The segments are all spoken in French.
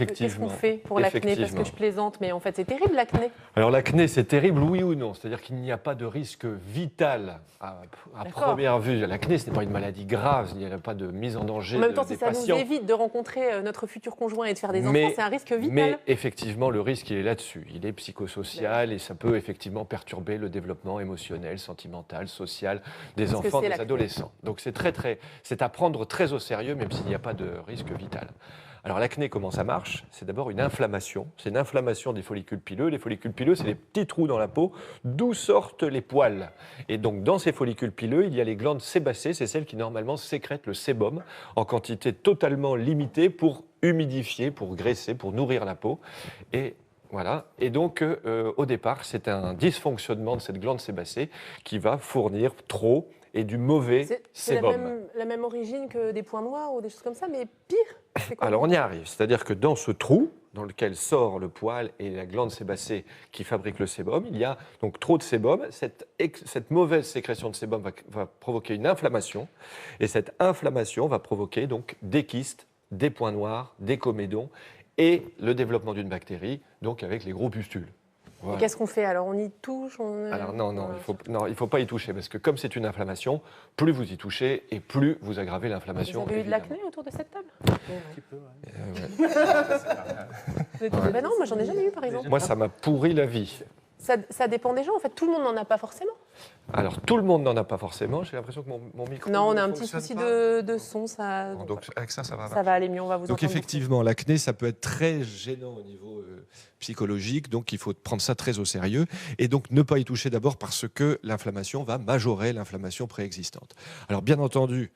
Qu'est-ce qu'on fait pour l'acné? Parce que je plaisante, mais en fait, c'est terrible l'acné. Alors l'acné, c'est terrible, oui ou non? C'est-à-dire qu'il n'y a pas de risque vital à première vue. L'acné, ce n'est pas une maladie grave, il n'y a pas de mise en danger des patients. En même temps, si ça nous évite de rencontrer notre futur conjoint et de faire des enfants, c'est un risque vital. Mais effectivement, le risque, il est là-dessus. Il est psychosocial et ça peut effectivement perturber le développement émotionnel, sentimental, social des enfants, des adolescents. Donc c'est à prendre très au sérieux, même s'il n'y a pas de risque vital. Alors l'acné, comment ça marche? C'est d'abord une inflammation. C'est une inflammation des follicules pileux. Les follicules pileux, c'est des petits trous dans la peau d'où sortent les poils. Et donc dans ces follicules pileux, il y a les glandes sébacées. C'est celles qui normalement sécrètent le sébum en quantité totalement limitée pour humidifier, pour graisser, pour nourrir la peau. Et voilà. Et donc au départ, c'est un dysfonctionnement de cette glande sébacée qui va fournir trop et du mauvais sébum. C'est la même origine que des points noirs ou des choses comme ça, mais pire. Alors on y arrive, c'est-à-dire que dans ce trou dans lequel sort le poil et la glande sébacée qui fabrique le sébum, il y a donc trop de sébum. Cette mauvaise sécrétion de sébum va provoquer une inflammation et cette inflammation va provoquer donc des kystes, des points noirs, des comédons et le développement d'une bactérie, donc avec les gros pustules. Voilà. Qu'est-ce qu'on fait alors? On y touche Alors il faut pas y toucher parce que comme c'est une inflammation, plus vous y touchez et plus vous aggravez l'inflammation. Vous avez eu de l'acné autour de cette table? Un petit peu, ouais. Ben non, moi j'en ai jamais eu par exemple. Moi ça m'a pourri la vie. Ça dépend des gens, en fait, tout le monde n'en a pas forcément. Alors, tout le monde n'en a pas forcément. J'ai l'impression que mon micro... Non, on a un petit souci de son. Donc, avec ça va. Ça va aller mieux, on va vous entendre. Donc, effectivement, l'acné, ça peut être très gênant au niveau psychologique. Donc, il faut prendre ça très au sérieux. Et donc, ne pas y toucher d'abord parce que l'inflammation va majorer l'inflammation préexistante. Alors, bien entendu,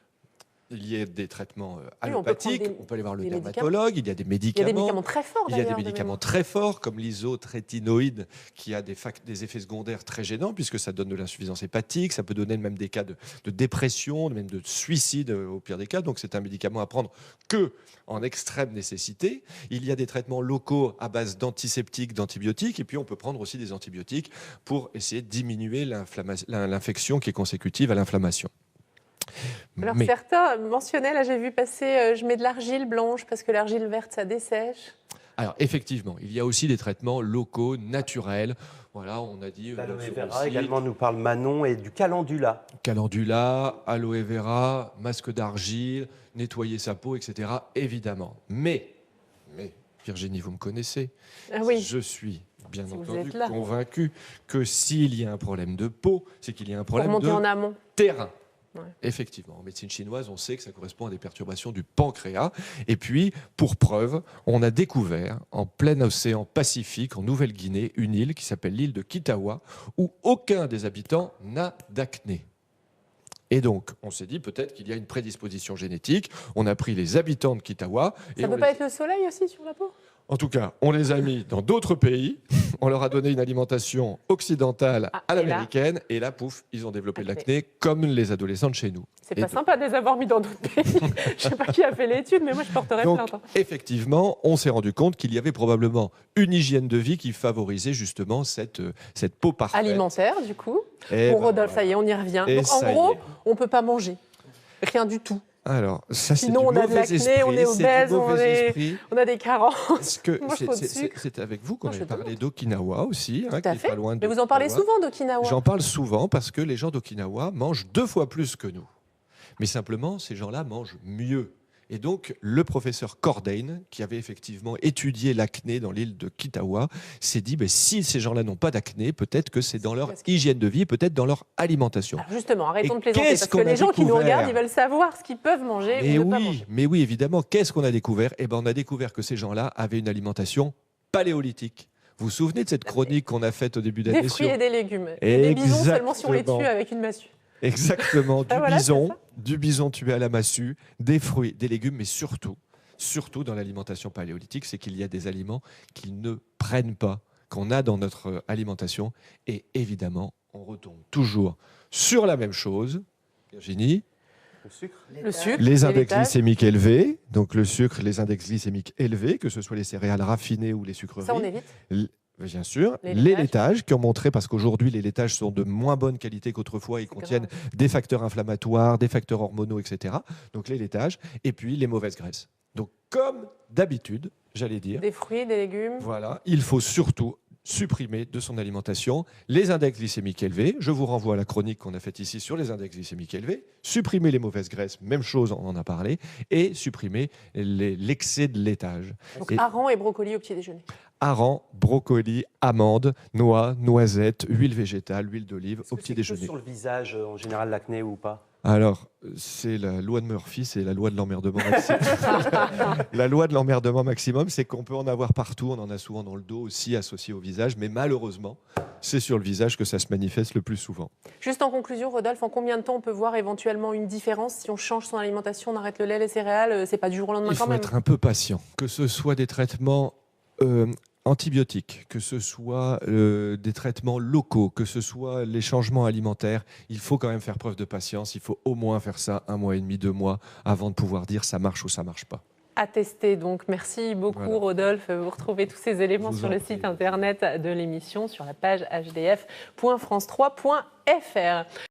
il y a des traitements allopathiques, on peut aller voir le dermatologue, il y a des médicaments. Il y a des médicaments très forts, il y a des médicaments très forts, comme l'isotrétinoïde, qui a des effets secondaires très gênants, puisque ça donne de l'insuffisance hépatique, ça peut donner même des cas de dépression, même de suicide au pire des cas. Donc c'est un médicament à prendre que en extrême nécessité. Il y a des traitements locaux à base d'antiseptiques, d'antibiotiques, et puis on peut prendre aussi des antibiotiques pour essayer de diminuer l'infection qui est consécutive à l'inflammation. Alors certains mentionnaient, là j'ai vu passer, je mets de l'argile blanche parce que l'argile verte ça dessèche. Alors effectivement, il y a aussi des traitements locaux, naturels. Voilà, on a dit... L'aloe vera également nous parle Manon et du calendula. Calendula, aloe vera, masque d'argile, nettoyer sa peau, etc. Évidemment. Mais Virginie, vous me connaissez. Ah oui. Je suis bien entendu convaincu que s'il y a un problème de peau, c'est qu'il y a un problème de terrain. Ouais. Effectivement, en médecine chinoise, on sait que ça correspond à des perturbations du pancréas. Et puis, pour preuve, on a découvert en plein océan Pacifique, en Nouvelle-Guinée, une île qui s'appelle l'île de Kitawa, où aucun des habitants n'a d'acné. Et donc, on s'est dit peut-être qu'il y a une prédisposition génétique. On a pris les habitants de Kitawa. Ça ne peut pas être le soleil aussi sur la peau ? En tout cas, on les a mis dans d'autres pays, on leur a donné une alimentation occidentale à l'américaine, et là, pouf, ils ont développé de l'acné comme les adolescents de chez nous. C'est pas sympa de les avoir mis dans d'autres pays. Je ne sais pas qui a fait l'étude, mais moi je porterais plainte. Effectivement, on s'est rendu compte qu'il y avait probablement une hygiène de vie qui favorisait justement cette peau parfaite. Alimentaire, du coup. Bon, Rodolphe, ça y est, on y revient. Donc, en gros, on ne peut pas manger. Rien du tout. Alors, ça, sinon, on a de l'acné, on est obèse, on a des carences. C'est avec vous qu'on avait parlé d'Okinawa aussi. Tout à fait. Mais vous en parlez souvent d'Okinawa. J'en parle souvent parce que les gens d'Okinawa mangent 2 fois plus que nous. Mais simplement, ces gens-là mangent mieux. Et donc, le professeur Cordain, qui avait effectivement étudié l'acné dans l'île de Kitawa, s'est dit, si ces gens-là n'ont pas d'acné, peut-être que c'est dans leur hygiène de vie, peut-être dans leur alimentation. Alors justement, arrêtons de plaisanter, parce que les gens qui nous regardent, ils veulent savoir ce qu'ils peuvent manger ou ne pas manger. Mais oui, évidemment, qu'est-ce qu'on a découvert ? On a découvert que ces gens-là avaient une alimentation paléolithique. Vous vous souvenez de cette chronique qu'on a faite au début d'année ? Des fruits et des légumes. Et des bisons seulement si on les tue avec une massue. Exactement, du bison tué à la massue, des fruits, des légumes, mais surtout dans l'alimentation paléolithique, c'est qu'il y a des aliments qu'ils ne prennent pas, qu'on a dans notre alimentation. Et évidemment, on retombe toujours sur la même chose. Virginie ? Le sucre. Les index glycémiques élevés. Donc le sucre, les index glycémiques élevés, que ce soit les céréales raffinées ou les sucreries. Ça, on évite. Bien sûr, les laitages qui ont montré, parce qu'aujourd'hui les laitages sont de moins bonne qualité qu'autrefois, ils contiennent des facteurs inflammatoires, des facteurs hormonaux, etc. Donc les laitages, et puis les mauvaises graisses. Donc comme d'habitude, j'allais dire. Des fruits, des légumes. Voilà, il faut surtout supprimer de son alimentation les index glycémiques élevés. Je vous renvoie à la chronique qu'on a faite ici sur les index glycémiques élevés. Supprimer les mauvaises graisses, même chose, on en a parlé. Et supprimer l'excès de laitage. Donc hareng et brocoli au petit déjeuner. Hareng, brocoli, amandes, noix, noisettes, huile végétale, huile d'olive au petit déjeuner. C'est sur le visage, en général, l'acné ou pas? Alors, c'est la loi de Murphy, c'est la loi de l'emmerdement maximum. La loi de l'emmerdement maximum, c'est qu'on peut en avoir partout. On en a souvent dans le dos aussi, associé au visage. Mais malheureusement, c'est sur le visage que ça se manifeste le plus souvent. Juste en conclusion, Rodolphe, en combien de temps on peut voir éventuellement une différence si on change son alimentation, on arrête le lait, les céréales? C'est pas du jour au lendemain quand même. Il faut être un peu patient. Que ce soit des traitements antibiotiques, que ce soit des traitements locaux, que ce soit les changements alimentaires, il faut quand même faire preuve de patience. Il faut au moins faire ça 1 mois et demi, 2 mois, avant de pouvoir dire ça marche ou ça marche pas. À tester donc. Merci beaucoup, voilà. Rodolphe. Vous retrouvez tous ces éléments sur le site internet de l'émission, sur la page hdf.france3.fr.